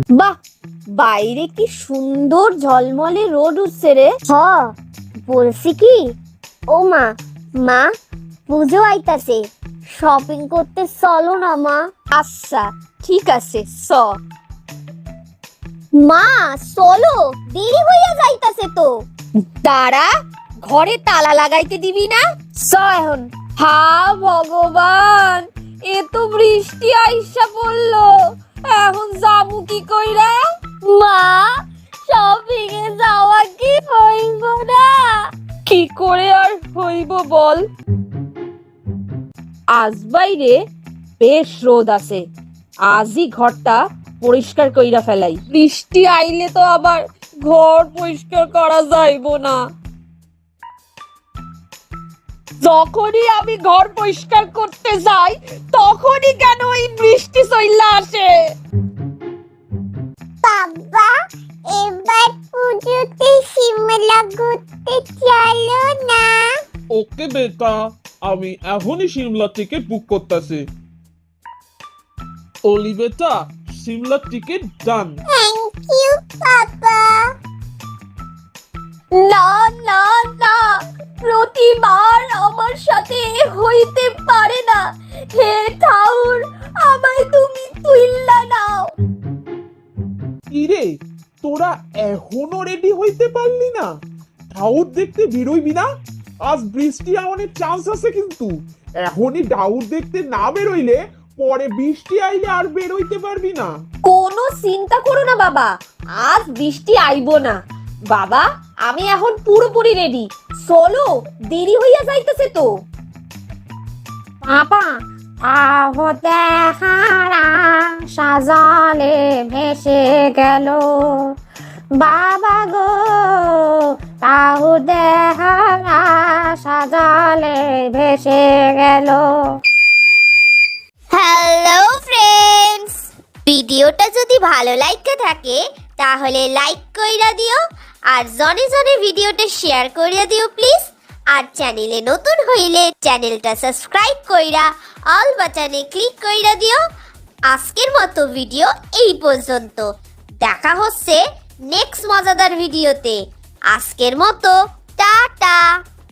বাহ, বাইরে কি সুন্দর ঝলমলে রোদ উঠছে রে। বলছি কি, ও মা, মা পুজো আইতাছে, শপিং করতে চলো না মা। আচ্ছা ঠিক আছে, মা চলো, দেরি হইয়া যাইতাছে তো। দাঁড়া, ঘরে তালা লাগাইতে দিবি না? এখন। হা ভগবান, এ তো বৃষ্টি আইসা পড়লো, এখন যাবো কি কইরা? মা, শপিং এ যাওয়া কি হইব না? কি করে আর হইব বল, আজ বাইরে বেশ রোদ আছে, আজই ঘরটা পরিষ্কার কইরা ফেলাই। বৃষ্টি আইলে তো আবার ঘর পরিষ্কার করা যাইব না। যখনই আমি ঘর পরিষ্কার করতে যাই তখনই কেন এই বৃষ্টি চইলা আসে। বাবা, এবার পুজোতে শিমলা ঘুরতে চলো না। ওকে বেটা, আমি এখনই সিমলা টিকিট বুক করতেছি। অলি বেটা, Shimla ticket done. Thank you বাবা। না না না, প্রতিবার আমার সাথে হইতে পারে না। হে ঠাউর, আমায় তুমি তুইল্লা নাও। কিরে, তোরা এখনো রেডি হইতে পারলি না? ঠাউর দেখতে বেরোইবি না? আজ বৃষ্টি আওয়ানের চান্স আছে, কিন্তু এখনই ঠাউর দেখতে না বেরোইলে পরে বৃষ্টি আইলে আর বেরোইতে পারবি না। কোনো চিন্তা করো না বাবা, আজ বৃষ্টি আইবো না। বাবা, আমি এখন পুরোপুরি রেডি, চলো, দেরি হইয়া যাইতেছে তো। বাবা, তাও দেখার সাজালে ভেসে গেল। বাবা গো, তাও দেখার সাজালে ভেসে গেল। হ্যালো ফ্রেন্ডস, ভিডিওটা যদি ভালো লাগে থাকে তাহলে লাইক কইরা দিও, আর জনে জনে ভিডিওটা শেয়ার কইরা দিও প্লিজ। আর চ্যানেলে নতুন হইলে চ্যানেলটা সাবস্ক্রাইব কইরা অল বাটনে ক্লিক কইরা দিও। আজকের মতো ভিডিও এই পর্যন্ত, দেখা হচ্ছে নেক্সট মজাদার ভিডিওতে। আজকের মতো টাটা।